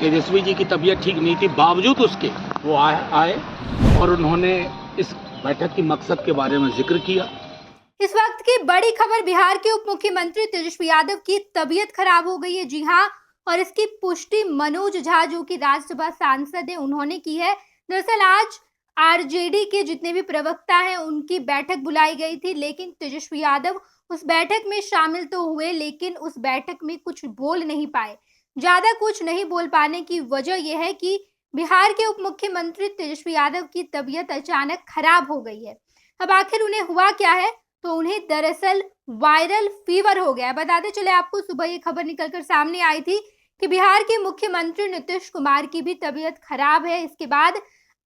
तेजस्वी जी की तबीयत ठीक नहीं थी, बावजूद उसके वो आए और उन्होंने इस बैठक की मकसद के बारे में जिक्र किया। इस वक्त की बड़ी खबर, बिहार के उप मुख्यमंत्री तेजस्वी यादव की तबीयत खराब हो गई है। जी हाँ, और इसकी पुष्टि मनोज झा जो कि राज्यसभा सांसद है उन्होंने की है। दरअसल आज आरजेडी के जितने भी प्रवक्ता हैं उनकी बैठक बुलाई गई थी, लेकिन तेजस्वी यादव उस बैठक में शामिल तो हुए लेकिन उस बैठक में कुछ बोल नहीं पाए। ज्यादा कुछ नहीं बोल पाने की वजह यह है कि बिहार के उप मुख्यमंत्री तेजस्वी यादव की तबीयत अचानक खराब हो गई है। अब आखिर उन्हें हुआ क्या है? तो उन्हें दरअसल वायरल फीवर हो गया है। बताते चले आपको, सुबह ये खबर निकलकर सामने आई थी कि बिहार के मुख्यमंत्री नीतीश कुमार की भी तबीयत खराब है। इसके बाद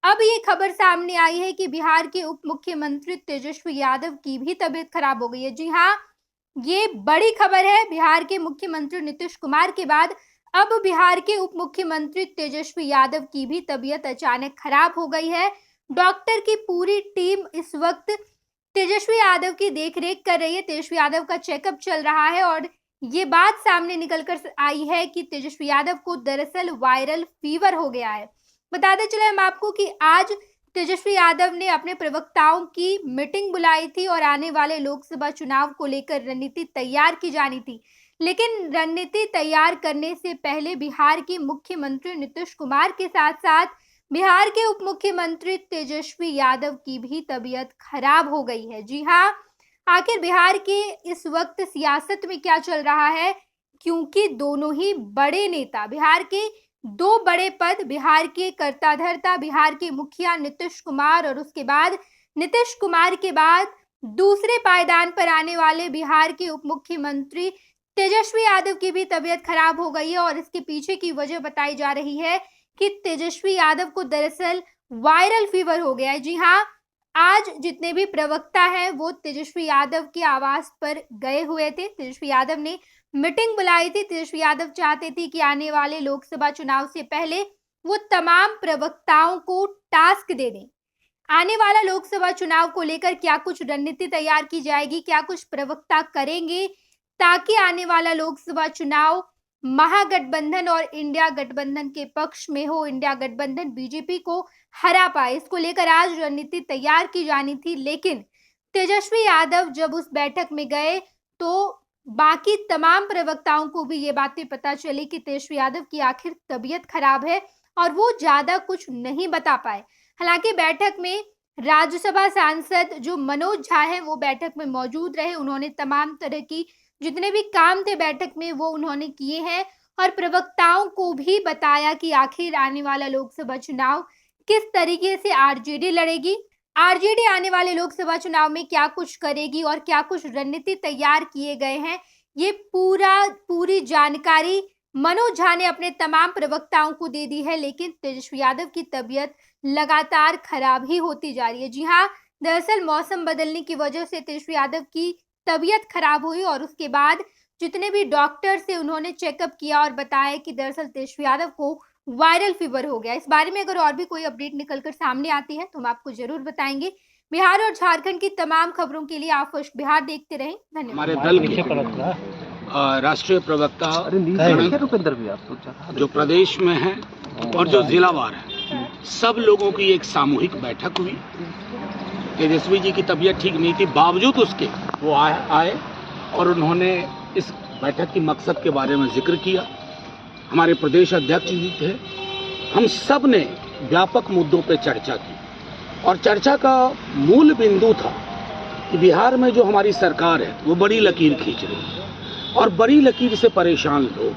अब ये खबर सामने आई है कि बिहार के उप मुख्यमंत्री तेजस्वी यादव की भी तबीयत खराब हो गई है। जी हाँ, ये बड़ी खबर है। बिहार के मुख्यमंत्री नीतीश कुमार के बाद अब बिहार के उप मुख्यमंत्री तेजस्वी यादव की भी तबीयत अचानक खराब हो गई है। डॉक्टर की पूरी टीम इस वक्त तेजस्वी यादव की देखरेख कर रही है। तेजस्वी यादव का चेकअप चल रहा है और ये बात सामने निकलकर आई है कि तेजस्वी यादव को दरअसल वायरल फीवर हो गया है। बताते चले हम आपको कि आज तेजस्वी यादव ने अपने प्रवक्ताओं की मीटिंग बुलाई थी और आने वाले लोकसभा चुनाव को लेकर रणनीति तैयार की जानी थी। लेकिन रणनीति तैयार करने से पहले बिहार के मुख्यमंत्री नीतीश कुमार के साथ साथ बिहार के उप मुख्यमंत्री तेजस्वी यादव की भी तबीयत खराब हो गई है। जी हाँ, आखिर बिहार के इस वक्त सियासत में क्या चल रहा है? क्योंकि दोनों ही बड़े नेता, बिहार के दो बड़े पद, बिहार के कर्ता धर्ता, बिहार के मुखिया नीतीश कुमार और उसके बाद नीतीश कुमार के बाद दूसरे पायदान पर आने वाले बिहार के उप मुख्यमंत्री तेजस्वी यादव की भी तबीयत खराब हो गई है। और इसके पीछे की वजह बताई जा रही है कि तेजस्वी यादव को दरअसल वायरल फीवर हो गया है। जी हाँ, आज जितने भी प्रवक्ता हैं वो तेजस्वी यादव के आवास पर गए हुए थे। तेजस्वी यादव ने मीटिंग बुलाई थी। तेजस्वी यादव चाहते थे कि आने वाले लोकसभा चुनाव से पहले वो तमाम प्रवक्ताओं को टास्क दे दें। आने वाला लोकसभा चुनाव को लेकर क्या कुछ रणनीति तैयार की जाएगी, क्या कुछ प्रवक्ता करेंगे ताकि आने वाला लोकसभा चुनाव महागठबंधन और इंडिया गठबंधन के पक्ष में हो, इंडिया गठबंधन बीजेपी को हरा पाए। इसको लेकर आज रणनीति तैयार की जानी थी। लेकिन तेजस्वी यादव जब उस बैठक में गए तो बाकी तमाम प्रवक्ताओं को भी ये बातें पता चली कि तेजस्वी यादव की आखिर तबीयत खराब है और वो ज्यादा कुछ नहीं बता पाए। हालांकि बैठक में राज्यसभा सांसद जो मनोज झा है वो बैठक में मौजूद रहे। उन्होंने तमाम तरह की जितने भी काम थे बैठक में वो उन्होंने किए हैं और प्रवक्ताओं को भी बताया कि आखिर आने वाला लोकसभा चुनाव किस तरीके से आरजेडी लड़ेगी, आरजेडी आने वाले लोकसभा चुनाव में क्या कुछ करेगी और क्या कुछ रणनीति तैयार किए गए हैं। ये पूरी जानकारी मनोज झा ने अपने तमाम प्रवक्ताओं को दे दी है। लेकिन तेजस्वी यादव की तबीयत लगातार खराब ही होती जा रही है। जी हाँ, दरअसल मौसम बदलने की वजह से तेजस्वी यादव की तबीयत खराब हुई और उसके बाद जितने भी डॉक्टर से उन्होंने चेकअप किया और बताया कि दरअसल तेजस्वी यादव को वायरल फीवर हो गया। इस बारे में अगर और भी कोई अपडेट निकलकर सामने आती है तो हम आपको जरूर बताएंगे। बिहार और झारखंड की तमाम खबरों के लिए आप फर्स्ट बिहार देखते रहें। धन्यवाद। हमारे दल के राष्ट्रीय प्रवक्ता जो प्रदेश में हैं और जो जिलावार हैं, सब लोगों की एक सामूहिक बैठक हुई। तेजस्वी जी की तबीयत ठीक नहीं थी, बावजूद उसके वो आए और उन्होंने इस बैठक की मकसद के बारे में जिक्र किया। हमारे प्रदेश अध्यक्ष जी थे। हम सब ने व्यापक मुद्दों पे चर्चा की और चर्चा का मूल बिंदु था कि बिहार में जो हमारी सरकार है वो बड़ी लकीर खींच रही है और बड़ी लकीर से परेशान लोग,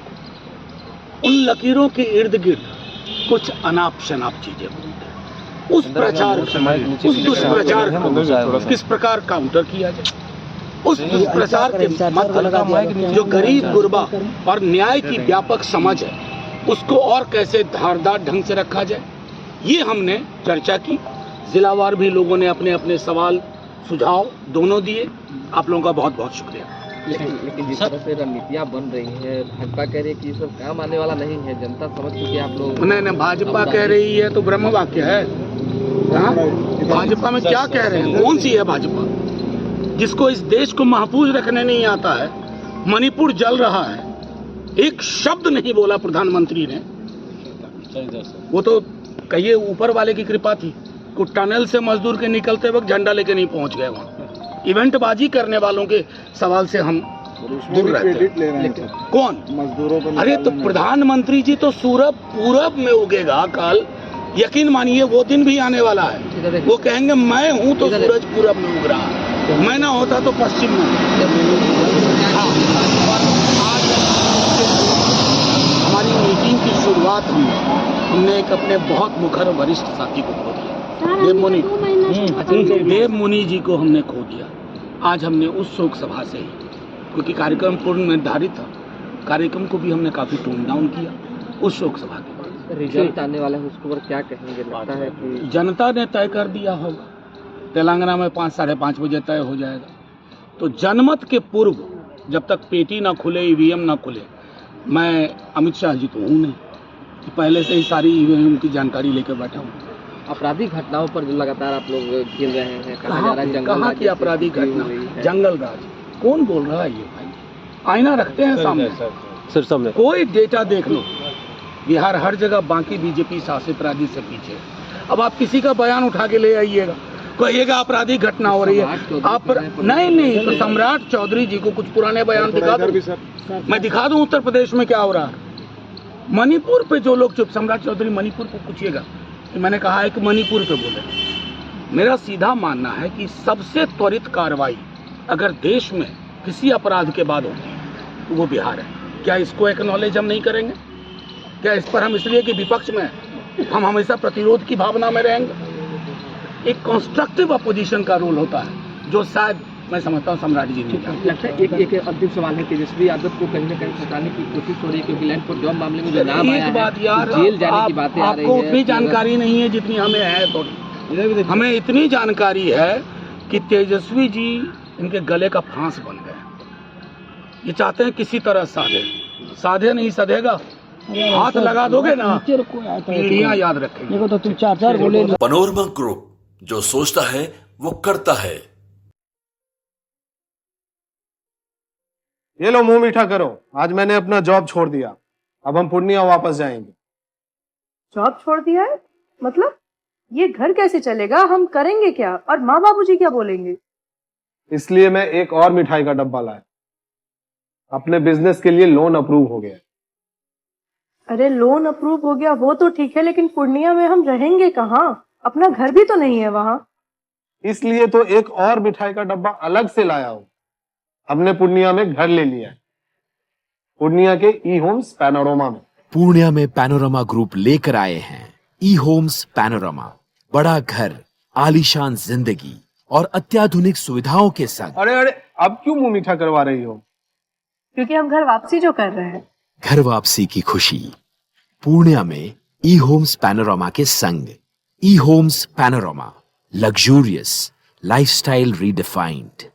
उन लकीरों के इर्द गिर्द कुछ अनाप शनाप चीजें होती हैं। उस प्रचार उस दुष्प्रचार को किस प्रकार काउंटर किया जाए, उस दुष्प्रचार के मत जो गरीब गुरबा और न्याय की व्यापक समझ है उसको और कैसे धारदार ढंग से रखा जाए, ये हमने चर्चा की। जिलावार भी लोगों ने अपने अपने सवाल सुझाव दोनों दिए। आप लोगों का बहुत बहुत शुक्रिया। लेकिन जिस तरह से रणनीतियाँ बन रही हैं, भाजपा कह रही है कि ये सब काम आने वाला नहीं है, जनता समझ चुकी है। आप लोग नहीं, भाजपा कह रही है तो ब्रह्म वाक्य है। भाजपा में क्या कह रहे हैं? कौन सी है भाजपा जिसको इस देश को महफूज रखने नहीं आता है? मणिपुर जल रहा है, एक शब्द नहीं बोला प्रधानमंत्री ने। वो तो कहिए ऊपर वाले की कृपा थी कि टनल से मजदूर के निकलते वक्त झंडा लेके नहीं पहुंच गए वहाँ। इवेंटबाजी करने वालों के सवाल से हम दूर रहते हैं। कौन मजदूरों को अरे तो प्रधानमंत्री जी तो सूरज पूरब में उगेगा कल, यकीन मानिए वो दिन भी आने वाला है। वो कहेंगे मैं हूँ तो सूरज पूरब में उग रहा है, मैं ना होता तो पश्चिम में। हाँ, आज हमारी मीटिंग की शुरुआत हुई, हमने एक अपने बहुत मुखर वरिष्ठ साथी को खो दिया, देव मुनि जी को हमने खो दिया। आज हमने उस शोक सभा से ही, क्योंकि कार्यक्रम पूर्ण निर्धारित था, कार्यक्रम को भी हमने काफी टोन डाउन किया उस शोक सभा के बाद। रिजल्ट आने वाला है, उसको पर क्या कहेंगे? लगता है कि जनता ने तय कर दिया होगा, तेलंगाना में 5 साढ़े 5 बजे तय हो जाएगा। तो जनमत के पूर्व जब तक पेटी ना खुले, ईवीएम ना खुले, मैं अमित शाह जी तो हूँ नहीं कि पहले से ही सारी ईवीएम की जानकारी लेकर बैठा हूँ। आपराधिक घटनाओं पर जो लगातार आप लोग खेल रहे हैं, कहा जा रहा है जंगल कहाँ की आपराधिक घटना, जंगल राज? कौन बोल रहा है ये भाई? आईना रखते हैं सामने, सर सामने कोई डेटा देख लो, बिहार हर जगह बाकी बीजेपी शासित राज्य से पीछे। अब आप किसी का बयान उठा के ले आइएगा, कहिएगा आपराधिक घटना हो रही है, आप नहीं तो सम्राट चौधरी जी को कुछ पुराने बयान दिखा दो, मैं दिखा दूं उत्तर प्रदेश में क्या हो रहा है। मणिपुर पे जो लोग चुप, सम्राट चौधरी मणिपुर को पूछिएगा कि मैंने कहा है कि मणिपुर पे बोले। मेरा सीधा मानना है कि सबसे त्वरित कार्रवाई अगर देश में किसी अपराध के बाद होती है तो वो बिहार है। क्या इसको एक्नॉलेज हम नहीं करेंगे? क्या इस पर हम इसलिए कि विपक्ष में हम हमेशा प्रतिरोध की भावना में रहेंगे? एक कंस्ट्रक्टिव अपोजिशन का रोल होता है, जो शायद मैं समझता हूँ सम्राट जी नहीं जानते। लगता है एक अंतिम सवाल है, तेजस्वी यादव को कहीं न कहीं फंसाने की कोशिश हो रही है, क्योंकि लैंड फॉर जॉब मामले में जो नाम आया एक बात है, यार, जेल जाने की बातें आ रही है। आपको उतनी जानकारी नहीं है जितनी हमें है। थोड़ी हमें इतनी जानकारी है कि तेजस्वी जी इनके गले का फांस बन गए। ये चाहते हैं किसी तरह साधे नहीं सधेगा, हाथ लगा दोगे ना पीढ़ियां याद रखेंगे। तो तुम 4 बोले। पैनोरमा ग्रुप, जो सोचता है वो करता है। ये लो मुंह मीठा करो, आज मैंने अपना जॉब छोड़ दिया, अब हम पूर्णिया वापस जाएंगे। जॉब छोड़ दिया है? मतलब ये घर कैसे चलेगा? हम करेंगे क्या? और माँ बाबूजी क्या बोलेंगे? इसलिए मैं एक और मिठाई का डब्बा लाया, अपने बिजनेस के लिए लोन अप्रूव हो गया। अरे लोन अप्रूव हो गया वो तो ठीक है, लेकिन पूर्णिया में हम रहेंगे कहाँ? अपना घर भी तो नहीं है वहाँ। इसलिए तो एक और मिठाई का डब्बा अलग से लाया हूँ। हमने पूर्णिया में घर ले लिया है, पूर्णिया के ई होम्स पैनोरमा में। पूर्णिया में पैनोरमा ग्रुप लेकर आए हैं ई होम्स पैनोरमा। बड़ा घर, आलीशान जिंदगी और अत्याधुनिक सुविधाओं के संग। अरे अब क्यों मुंह मीठा करवा रही हो? क्योंकि हम घर वापसी जो कर रहे हैं। घर वापसी की खुशी पूर्णिया में ई होम्स पैनोरमा के संग। E Homes Panorama, luxurious lifestyle redefined.